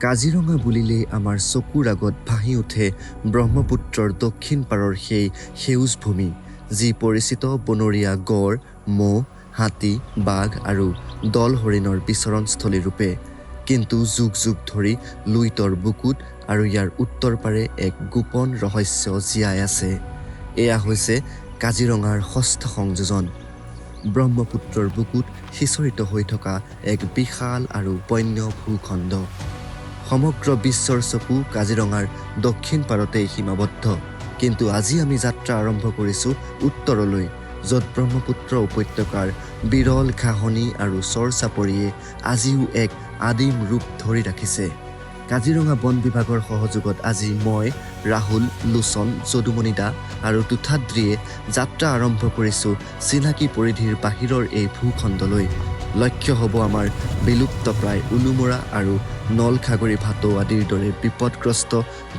কাজিৰঙা বুলিলে আমাৰ চকুৰ আগত ভাহি উঠে ব্ৰহ্মপুত্ৰৰ দক্ষিণ পাৰৰ সেই সেউজ ভূমি, যি পৰিচিত বনৰীয়া গড়, মহ, হাতী, বাঘ আৰু দল হৰিণৰ বিচৰণস্থলী ৰূপে। কিন্তু যুগ যুগ ধৰি লুইতৰ বুকুত আৰু ইয়াৰ উত্তৰ পাৰে এক গোপন ৰহস্য জীয়াই আছে। এয়া হৈছে কাজিৰঙাৰ ষষ্ঠ সংযোজন। ব্ৰহ্মপুত্ৰৰ বুকুত সিঁচৰিত হৈ থকা এক বিশাল আৰু বন্য ভূখণ্ড। সমগ্ৰ বিশ্বৰ চকু কাজিৰঙাৰ দক্ষিণ পাৰতেই সীমাবদ্ধ। কিন্তু আজি আমি যাত্ৰা আৰম্ভ কৰিছোঁ উত্তৰলৈ, য'ত ব্ৰহ্মপুত্ৰ উপত্যকাৰ বিৰল ঘাঁহনি আৰু চৰ চাপৰিয়ে আজিও এক আদিম ৰূপ ধৰি ৰাখিছে। কাজিৰঙা বন বিভাগৰ সহযোগত আজি মই, ৰাহুল, লোচন, যদুমণি দা আৰু তুথাদ্ৰীয়ে যাত্ৰা আৰম্ভ কৰিছোঁ চিনাকি পৰিধিৰ বাহিৰৰ এই ভূখণ্ডলৈ। লক্ষ্য হ'ব আমাৰ বিলুপ্তপ্ৰায় উলুমৰা আৰু নলখাগৰি ভাটৌ আদিৰ দৰে বিপদগ্ৰস্ত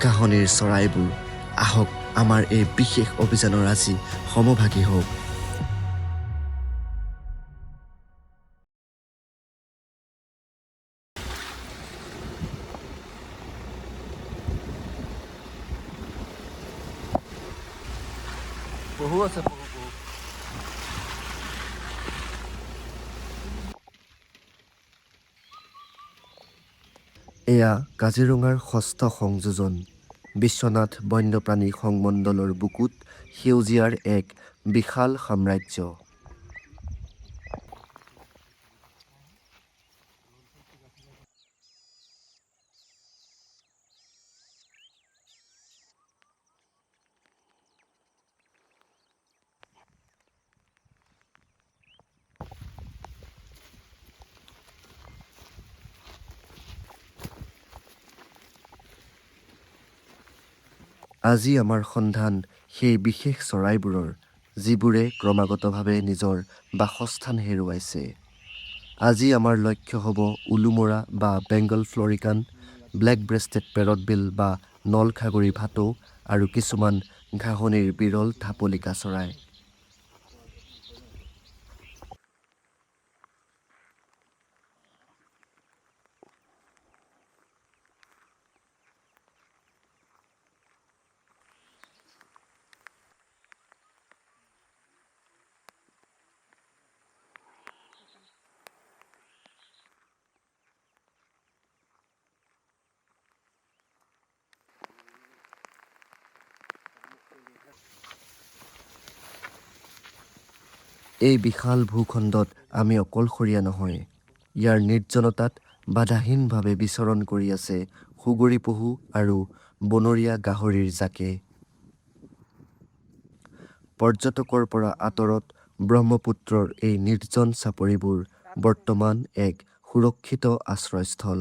ঘাঁহনিৰ চৰাইবোৰ। আহক আমাৰ এই বিশেষ অভিযানৰ আজি সমভাগী হওক। পহু আছে, পহু। এয়া কাজিৰঙাৰ ষষ্ঠ সংযোজন। বিশ্বনাথ বন্যপ্ৰাণী সংমণ্ডলৰ বুকুত সেউজীয়াৰ এক বিশাল সাম্ৰাজ্য। আজি আমাৰ সন্ধান সেই বিশেষ চৰাইবোৰৰ, যিবোৰে ক্ৰমাগতভাৱে নিজৰ বাসস্থান হেৰুৱাইছে। আজি আমাৰ লক্ষ্য হ'ব উলুমৰা বা বেংগল ফ্লৰিকান, ব্লেক ব্ৰেষ্টেড পেৰটবিল বা নলখাগৰি ভাটৌ আৰু কিছুমান ঘাঁহনিৰ বিৰল থাপলিকা চৰাই। এই বিশাল ভূখণ্ডত আমি অকলশৰীয়া নহয়। ইয়াৰ নিৰ্জনতাত বাধাহীনভাৱে বিচৰণ কৰি আছে সুগৰি পহু আৰু বনৰীয়া গাহৰিৰ জাকে। পৰ্যটকৰ পৰা আঁতৰত ব্ৰহ্মপুত্ৰৰ এই নিৰ্জন চাপৰিবোৰ বৰ্তমান এক সুৰক্ষিত আশ্ৰয়স্থল।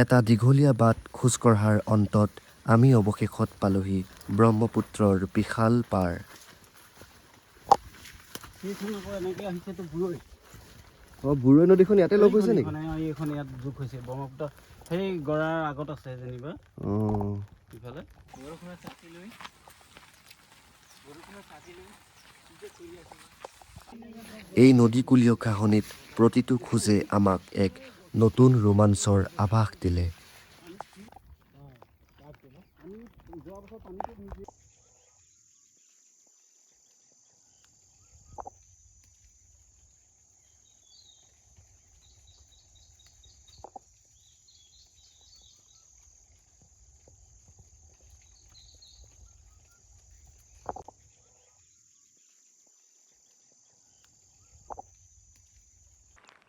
এটা দীঘলীয়া বাট খোজ কঢ়াৰ অন্তত আমি অৱশেষত পালোহি ব্ৰহ্মপুত্ৰৰ বিশাল পাৰ। বুৰৈ নদীখন ইয়াতে লগ হৈছে নেকি? এইখন ইয়াত যোগ হৈছে ব্ৰহ্মপুত্ৰ সেই গড়াৰ আগত আছে যেনিবা। ইফালে এই নদীকূলীয় ঘাঁহনিত প্ৰতিটো খোজে আমাক এক নতুন ৰোমাঞ্চৰ আভাস দিলে।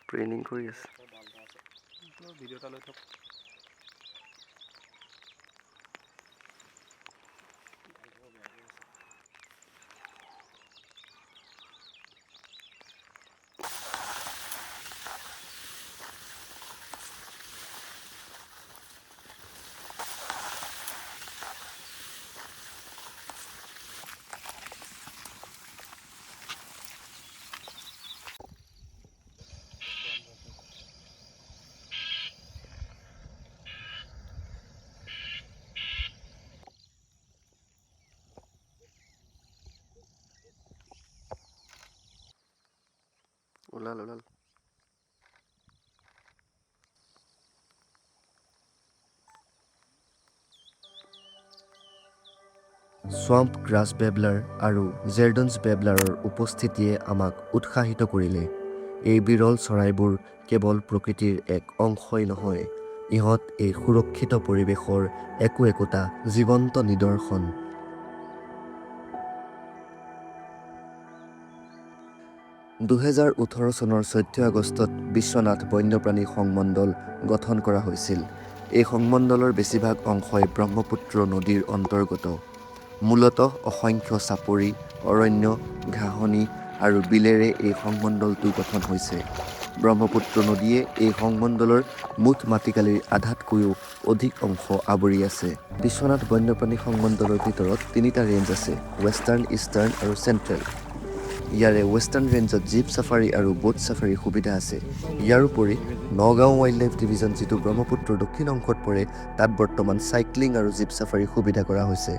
ট্ৰেইনিং কৰি আছে। ভিডিঅ' এটা লৈ থক। ওলাল স্বাম্প গ্ৰাছ বেবলাৰ আৰু জেৰডনছ বেবলাৰৰ উপস্থিতিয়ে আমাক উৎসাহিত কৰিলে। এই বিৰল চৰাইবোৰ কেৱল প্ৰকৃতিৰ এক অংশই নহয়, ইহঁত এই সুৰক্ষিত পৰিৱেশৰ একোটা জীৱন্ত নিদৰ্শন। 2018 চনৰ 14 আগষ্টত বিশ্বনাথ বন্যপ্ৰাণী সংমণ্ডল গঠন কৰা হৈছিল। এই সংমণ্ডলৰ বেছিভাগ অংশই ব্ৰহ্মপুত্ৰ নদীৰ অন্তৰ্গত। মূলতঃ অসংখ্য চাপৰি, অৰণ্য, ঘাঁহনি আৰু বিলেৰে এই সংমণ্ডলটো গঠন হৈছে। ব্ৰহ্মপুত্ৰ নদীয়ে এই সংমণ্ডলৰ মুঠ মাটিকালিৰ আধাতকৈও অধিক অংশ আৱৰি আছে। বিশ্বনাথ বন্যপ্ৰাণী সংমণ্ডলৰ ভিতৰত 3টা ৰেঞ্জ আছে: ৱেষ্টাৰ্ণ, ইষ্টাৰ্ণ আৰু চেণ্ট্ৰেল। ইয়াৰে ৱেষ্টাৰ্ণ ৰেঞ্জত জীপ ছাফাৰী আৰু বোট ছাফাৰীৰ সুবিধা আছে। ইয়াৰোপৰি নগাঁও ৱাইল্ডলাইফ ডিভিজন, যিটো ব্ৰহ্মপুত্ৰৰ দক্ষিণ অংশত পৰে, তাত বৰ্তমান চাইক্লিং আৰু জীপ ছাফাৰীৰ সুবিধা কৰা হৈছে।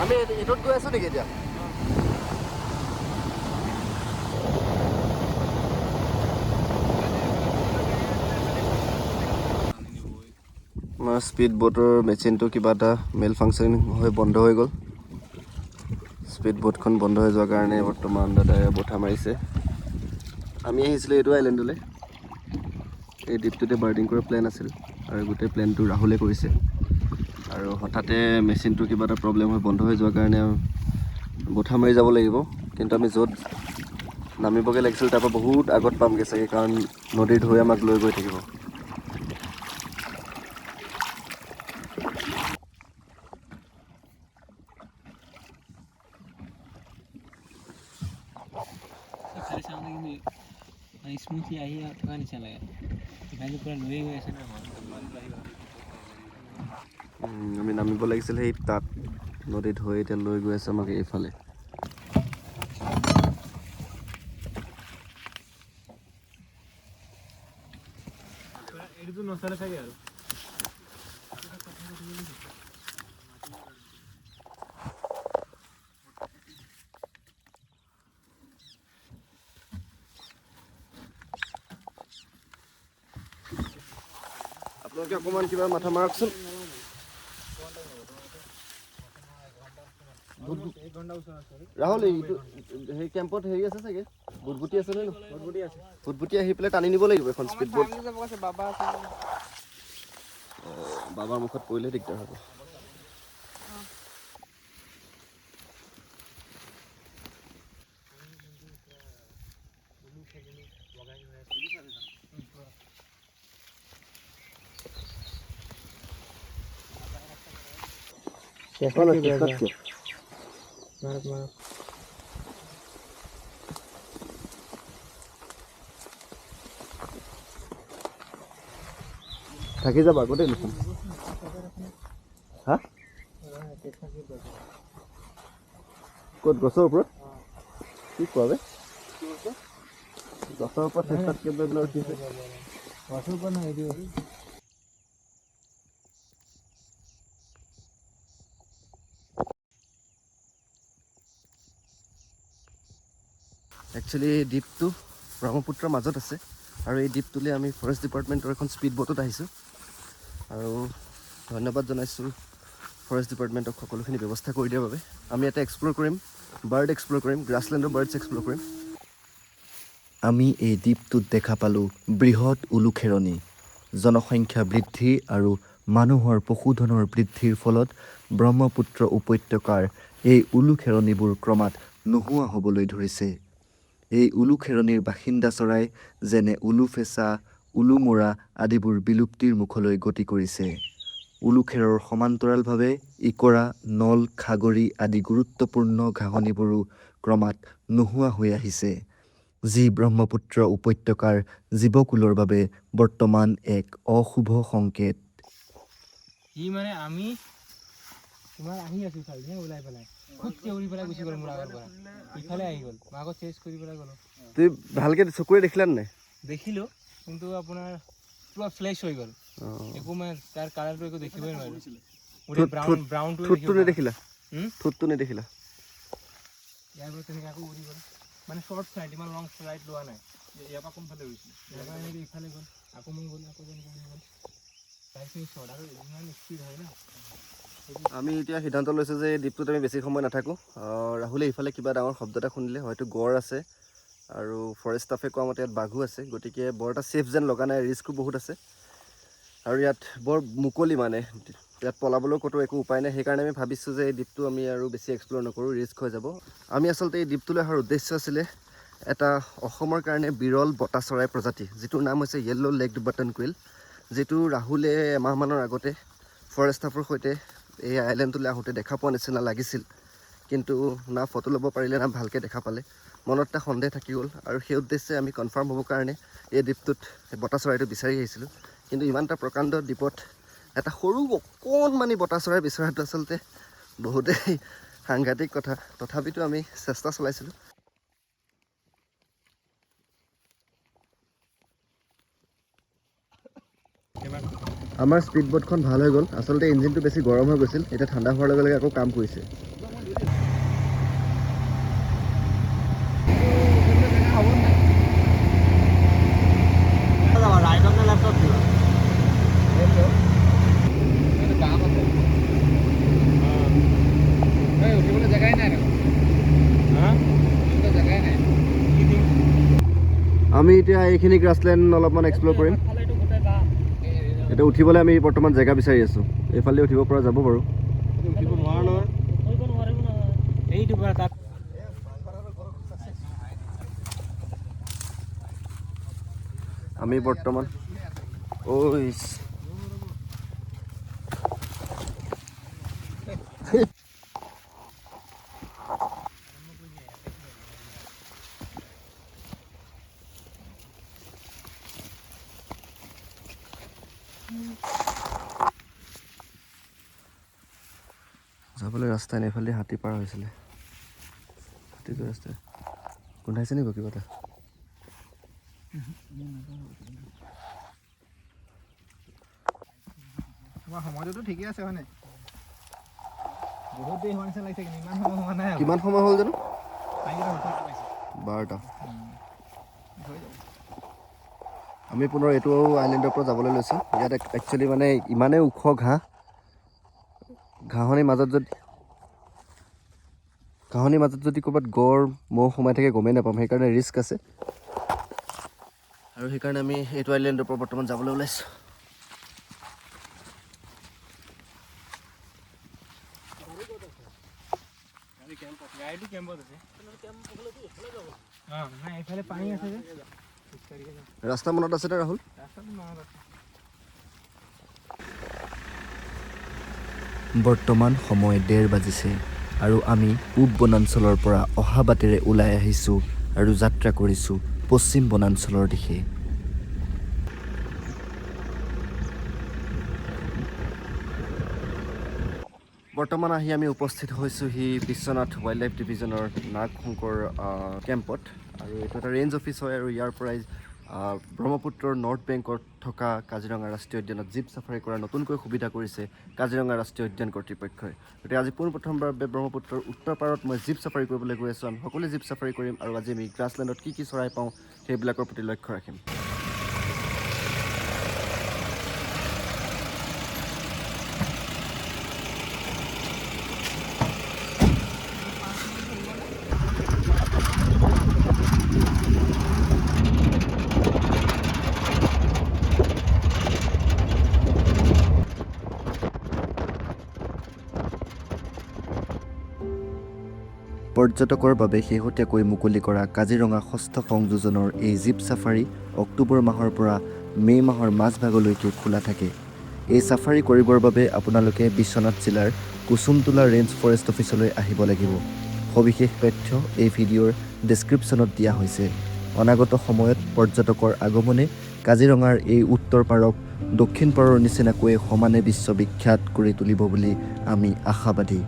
আমি এইটোত গৈ আছো নেকি এতিয়া? আমাৰ স্পীড বোটৰ মেচিনটো কিবা এটা মেল ফাংচন হৈ বন্ধ হৈ গ'ল। স্পীড বোটখন বন্ধ হৈ যোৱাৰ কাৰণে বৰ্তমান দাদাই বঠা মাৰিছে। আমি আহিছিলোঁ এইটো আইলেণ্ডলৈ। এই দ্বীপটোতে বাৰ্ডিং কৰাৰ প্লেন আছিল আৰু গোটেই প্লেনটো ৰাহুলে কৰিছে। আৰু হঠাতে মেচিনটো কিবা এটা প্ৰব্লেম হৈ বন্ধ হৈ যোৱাৰ কাৰণে বঠা মাৰি যাব লাগিব। কিন্তু আমি য'ত নামিবগৈ লাগিছিল তাৰ পৰা বহুত আগত পামগৈ চাগে, কাৰণ নদীৰ ঢৌৱে আমাক লৈ গৈ থাকিব। স্মুথলি আহি থকা নিচিনা লাগে। ইফালে পুৰা লৈ গৈ আছে ন। আমি নামিব লাগিছিল সেই তাত, নদীত হৈ এতিয়া লৈ গৈ আছে আমাক এইফালে। এইটো নচলে চাগে আৰু আপোনালোকে অকণমান কিবা মাথা মাৰকচোন। ৰাহুল, এইটো সেই কেম্পত হেৰি আছে চাগে, বুটবুটি আছে নে? বুটবুটি আহি পেলাই টানি নিব লাগিব এখন স্পীড বোট। বাবাৰ মুখত পৰিলে দিগদাৰ হ'ব। থাকি যাবা গোটেই দেখোন। হা? ক'ত, গছৰ ওপৰত? কি কোৱা বে? গছৰ ওপৰত চেষ্টাত কেইবাৰ উঠিছে। গছৰ ওপৰত নহয়, এইটো একচুৱেলি এই দ্বীপটো ব্ৰহ্মপুত্ৰৰ মাজত আছে আৰু এই দ্বীপটোলৈ আমি ফৰেষ্ট ডিপাৰ্টমেণ্টৰ এখন স্পীড বোটত আহিছোঁ। আৰু ধন্যবাদ জনাইছোঁ ফৰেষ্ট ডিপাৰ্টমেণ্টক সকলোখিনি ব্যৱস্থা কৰি দিয়াৰ বাবে। আমি ইয়াতে এক্সপ্ল'ৰ কৰিম, বাৰ্ড এক্সপ্ল'ৰ কৰিম, গ্ৰাছলেণ্ডৰ বাৰ্ডছ এক্সপ্ল'ৰ কৰিম। আমি এই দ্বীপটোত দেখা পালোঁ বৃহৎ উলুখেৰণী। জনসংখ্যা বৃদ্ধি আৰু মানুহৰ পশুধনৰ বৃদ্ধিৰ ফলত ব্ৰহ্মপুত্ৰ উপত্যকাৰ এই উলুখেৰণীবোৰ ক্ৰমাৎ নোহোৱা হ'বলৈ ধৰিছে। এই উলুখেৰণীৰ বাসিন্দা চৰাই যেনে উলুফেঁচা, উলুমৰা আদিবোৰ বিলুপ্তিৰ মুখলৈ গতি কৰিছে। উলুখেৰৰ সমান্তৰালভাৱে ইকৰা, নল, খাগৰি আদি গুৰুত্বপূৰ্ণ ঘাঁহনিবোৰো ক্ৰমাৎ নোহোৱা হৈ আহিছে, যি ব্ৰহ্মপুত্ৰ উপত্যকাৰ জীৱকুলৰ বাবে বৰ্তমান এক অশুভ সংকেত। মানে আমি তোমাৰ আহি আছো চাই ওলাই পেলাই খুটকে উৰি পেলাই গুচি গ'ল মোৰ আগৰ পৰা, ইফালে আহি গ'ল, মই আগত চেঞ্জ কৰি পেলাই গ'লো। তুমি ভালকে চকুৰে দেখিলা নাই? দেখিলোঁ, কিন্তু আপোনাৰ পুৰা ফ্লেছ হৈ গ'ল, একো মানে তাৰ কালাৰটো একো দেখিবই নোৱাৰিলোঁ। ঠোঁটটো নেদেখিলা? ঠোঁটটো নেদেখিলা? ইয়াৰ পৰা তেনেকৈ আকৌ উৰি গ'ল, মানে শ্বৰ্ট ফ্লাইট, ইমান লং ফ্লাইট লোৱা নাই। ইয়াৰ পৰা কোনফালে উৰিছিলে? ইয়াৰ পৰা এনেকৈ ইফালে গ'ল, আকৌ মই গ'ল, আকৌ যেনেকৈ উৰি গ'ল। ফ্লাইটখিনি শ্বৰ্ট আৰু ইমান স্পীড হয় না। আমি এতিয়া সিদ্ধান্ত লৈছোঁ যে এই দ্বীপটোত আমি বেছি সময় নাথাকোঁ। ৰাহুলে ইফালে কিবা ডাঙৰ শব্দ এটা শুনিলে, হয়তো গড় আছে আৰু ফৰেষ্ট ষ্টাফে কোৱা মতে ইয়াত বাঘো আছে, গতিকে বৰ এটা ছেফ যেন লগা নাই, ৰিস্কো বহুত আছে আৰু ইয়াত বৰ মুকলি, মানে ইয়াত পলাবলৈও ক'তো একো উপায় নাই। সেইকাৰণে আমি ভাবিছোঁ যে এই দ্বীপটো আমি আৰু বেছি এক্সপ্ল'ৰ নকৰোঁ, ৰিস্ক হৈ যাব। আমি আচলতে এই দ্বীপটোলৈ অহাৰ উদ্দেশ্য আছিলে এটা অসমৰ কাৰণে বিৰল বতা চৰাই প্ৰজাতি, যিটোৰ নাম হৈছে য়েল্ল' লেগড বাটন কুইল, যিটো ৰাহুলে এমাহমানৰ আগতে ফৰেষ্ট ষ্টাফৰ সৈতে এই আইলেণ্ডটোলৈ আহোঁতে দেখা পোৱা নিচিনা লাগিছিল, কিন্তু না ফটো ল'ব পাৰিলে, না ভালকৈ দেখা পালে। মনত এটা সন্দেহ থাকি গ'ল আৰু সেই উদ্দেশ্যে আমি কনফাৰ্ম হ'বৰ কাৰণে এই দ্বীপটোত বতা চৰাইটো বিচাৰি আহিছিলোঁ। কিন্তু ইমান এটা প্ৰকাণ্ড দ্বীপত এটা সৰু অকণমানি বতা চৰাই বিচৰাটো আচলতে বহুতেই সাংঘাতিক কথা, তথাপিতো আমি চেষ্টা চলাইছিলোঁ। আমাৰ স্পীড বোটখন ভাল হৈ গ'ল, আচলতে ইঞ্জিনটো বেছি গৰম হৈ গৈছিল, এতিয়া ঠাণ্ডা হোৱাৰ লগে লগে আকৌ কাম কৰিছে। আমি এতিয়া এইখিনি গ্ৰাছলেণ্ড অলপমান এক্সপ্ল'ৰ কৰিম। এতিয়া উঠিবলৈ আমি বৰ্তমান জেগা বিচাৰি আছোঁ, এইফালে উঠিব পৰা যাব বাৰু। আমি বৰ্তমান যাবলৈ ৰাস্তাই নাই, এইফালে হাতী পাৰ হৈছিলে, হাতীটো ৰাস্তাই গোন্ধাইছে নেকি কিবা এটা? তোমাৰ সময়টোতো ঠিকে আছে হয়নে? বহুত দেৰি হোৱা নিচিনা লাগিছে, কিন্তু ইমান সময় হোৱা নাই। কিমান সময় হ'ল জানো? 12টা। আমি পুনৰ এইটো আইলেণ্ডৰ পৰা যাবলৈ লৈছোঁ। ইয়াত একচুৱেলি মানে ইমানেই ওখ ঘাঁহনিৰ মাজত যদি ক'ৰবাত গড় ম'হ সোমাই থাকে গমেই নাপাম, সেইকাৰণে ৰিস্ক আছে আৰু সেইকাৰণে আমি এইটো আইলেণ্ডৰ পৰা বৰ্তমান যাবলৈ ওলাইছোঁ। ৰাস্তা মনত আছে নে ৰাহুল? বৰ্তমান সময় 1:30 বাজিছে আৰু আমি পূব বনাঞ্চলৰ পৰা অহা বাটেৰে ওলাই আহিছোঁ আৰু যাত্ৰা কৰিছোঁ পশ্চিম বনাঞ্চলৰ দিশে। বৰ্তমান আহি আমি উপস্থিত হৈছোঁহি বিশ্বনাথ ৱাইল্ড লাইফ ডিভিজনৰ নাগশংকৰ কেম্পত, আৰু এইটো এটা ৰেঞ্জ অফিচ হয় আৰু ইয়াৰ পৰাই ব্ৰহ্মপুত্ৰৰ নৰ্থ বেংকত থকা কাজিৰঙা ৰাষ্ট্ৰীয় উদ্যানত জীপ চাফাৰী কৰাৰ নতুনকৈ সুবিধা কৰিছে কাজিৰঙা ৰাষ্ট্ৰীয় উদ্যান কৰ্তৃপক্ষই। গতিকে আজি পোনপ্ৰথমবাৰৰ বাবে ব্ৰহ্মপুত্ৰৰ উত্তৰ পাৰত মই জীপ চাফাৰী কৰিবলৈ গৈ আছোঁ। আমি সকলোৱে জীপ চাফাৰী কৰিম আৰু আজি আমি গ্ৰাছলেণ্ডত কি কি চৰাই পাওঁ সেইবিলাকৰ প্ৰতি লক্ষ্য ৰাখিম। পৰ্যটকৰ বাবে শেহতীয়াকৈ মুকলি কৰা কাজিৰঙা ষষ্ঠ সংযোজনৰ এই জীপ চাফাৰী অক্টোবৰ মাহৰ পৰা মে' মাহৰ মাজভাগলৈকে খোলা থাকে। এই ছাফাৰী কৰিবৰ বাবে আপোনালোকে বিশ্বনাথ জিলাৰ কুসুমটোলা ৰেঞ্জ ফৰেষ্ট অফিচলৈ আহিব লাগিব। সবিশেষ তথ্য এই ভিডিঅ'ৰ ডেছক্ৰিপশ্যনত দিয়া হৈছে। অনাগত সময়ত পৰ্যটকৰ আগমনে কাজিৰঙাৰ এই উত্তৰ পাৰক দক্ষিণ পাৰৰ নিচিনাকৈ সমানে বিশ্ববিখ্যাত কৰি তুলিব বুলি আমি আশাবাদী।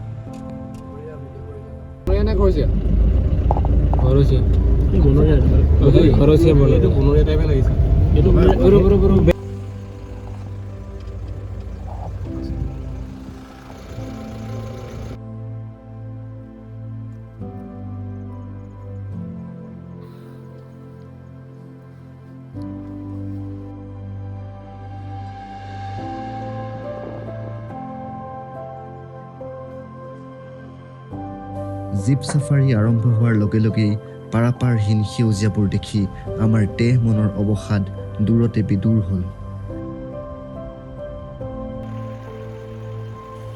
জীপ ছাফাৰী আৰম্ভ হোৱাৰ লগে লগেই পাৰাপাৰহীন সেউজীয়াবোৰ দেখি আমাৰ দেহ মনৰ অৱসাদ দূৰতে বিদূৰ হ'ল।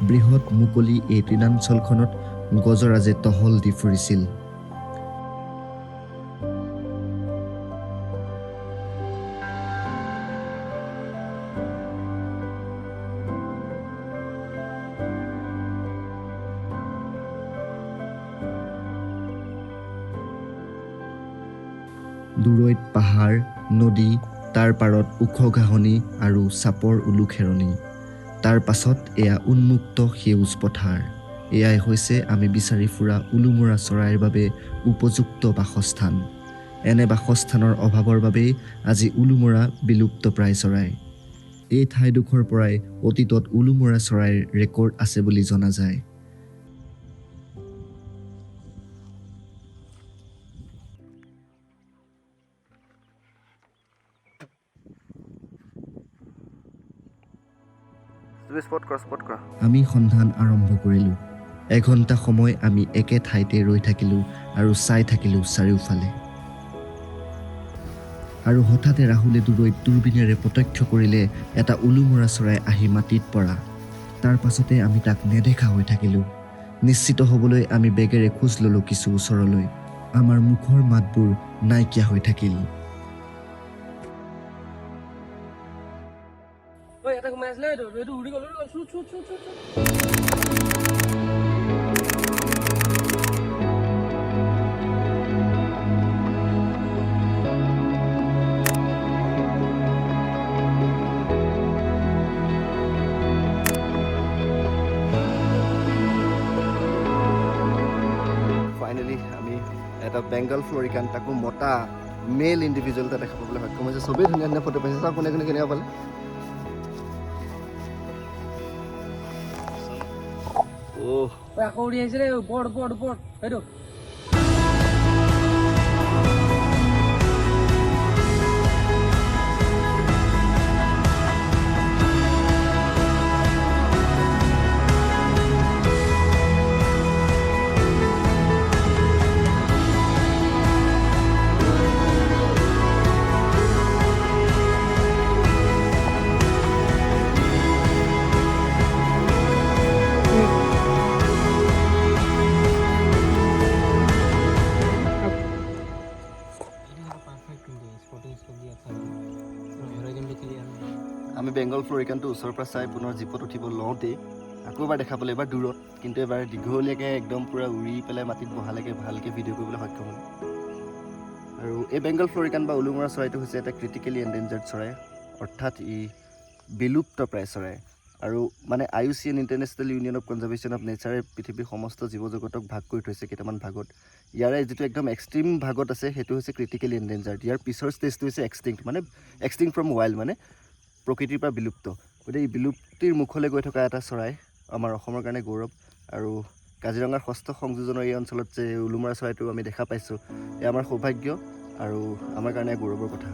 বৃহৎ মুকলি এই তৃণাঞ্চলখনত গজৰাজে টহল দি ফুৰিছিল। দূৰৈত পাহাৰ, নদী, তাৰ পাৰত ওখ ঘাঁহনি আৰু চাপৰ উলুখেৰণি। তাৰ পাছত এয়া উন্মুক্ত সেউজ পথাৰ। এয়াই হৈছে আমি বিচাৰি ফুৰা উলুমুৰা চৰাইৰ বাবে উপযুক্ত বাসস্থান। এনে বাসস্থানৰ অভাৱৰ বাবেই আজি উলুমুৰা বিলুপ্তপ্ৰায় চৰাই। এই ঠাইডোখৰ পৰাই অতীতত উলুমুৰা চৰাইৰ ৰেকৰ্ড আছে বুলি জনা যায়। আমি সন্ধান আৰম্ভ কৰিলোঁ। এঘণ্টা সময় আমি একে ঠাইতে ৰৈ থাকিলোঁ আৰু চাই থাকিলোঁ চাৰিওফালে। আৰু হঠাতে ৰাহুলে দূৰৈত দূৰবীণেৰে প্ৰত্যক্ষ কৰিলে এটা উলুমুৰা চৰাই আহি মাটিত পৰা। তাৰ পাছতে আমি তাক নেদেখা হৈ থাকিলোঁ। নিশ্চিত হ'বলৈ আমি বেগেৰে খোজ ল'লোঁ কিছু ওচৰলৈ। আমাৰ মুখৰ মাতবোৰ নাইকিয়া হৈ থাকিল। ফাইনেলি আমি এটা বেংগল ফ্লৰিকান, তাকো মতা মেল ইণ্ডিভিজুৱেল এটা দেখা পাবলৈ সক্ষম হৈছে। চবেই ধুনীয়া ধুনীয়া ফটো পাইছে। চাওক কোনে কোনে কেনেকুৱা পালে। আকৌ উৰি আহিছে দেই, ওপৰত ওপৰত ওপৰত সেইটো। আমি বেংগল ফ্লৰিকানটো ওচৰৰ পৰা চাই পুনৰ জীপত উঠিব লওঁতেই আকৌ এবাৰ দেখা পালোঁ, এবাৰ দূৰত, কিন্তু এবাৰ দীঘলীয়াকৈ একদম পূৰা উৰি পেলাই মাটিত বহালৈকে ভালকৈ ভিডিঅ' কৰিবলৈ সক্ষম হ'লোঁ। আৰু এই বেংগল ফ্লৰিকান বা উলুমুৰা চৰাইটো হৈছে এটা ক্ৰিটিকেলি এণ্ডেঞ্জাৰ্ড চৰাই, অৰ্থাৎ ই বিলুপ্তপ্ৰায় চৰাই। আৰু মানে IUCN international union of conservation of নেচাৰে পৃথিৱীৰ সমস্ত জীৱ জগতক ভাগ কৰি থৈছে কেইটামান ভাগত। ইয়াৰে যিটো একদম এক্সট্ৰিম ভাগত আছে সেইটো হৈছে ক্ৰিটিকেলি এণ্ডেঞ্জাৰ্ড। ইয়াৰ পিছৰ ষ্টেজটো হৈছে এক্সটিংক্ট, মানে এক্সটিংক্ট ফ্ৰম ৱাইল্ড, মানে প্ৰকৃতিৰ পৰা বিলুপ্ত। গতিকে এই বিলুপ্তিৰ মুখলৈ গৈ থকা এটা চৰাই আমাৰ অসমৰ কাৰণে গৌৰৱ। আৰু কাজিৰঙাৰ ষষ্ঠ সংযোজনৰ এই অঞ্চলত যে উলুমুৰা চৰাইটো আমি দেখা পাইছোঁ, এয়া আমাৰ সৌভাগ্য আৰু আমাৰ কাৰণে গৌৰৱৰ কথা।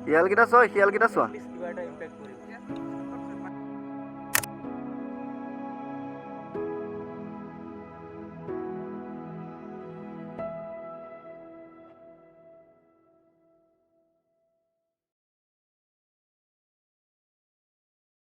শিয়ালকেইটা চোৱা, শিয়ালকেইটা চোৱা।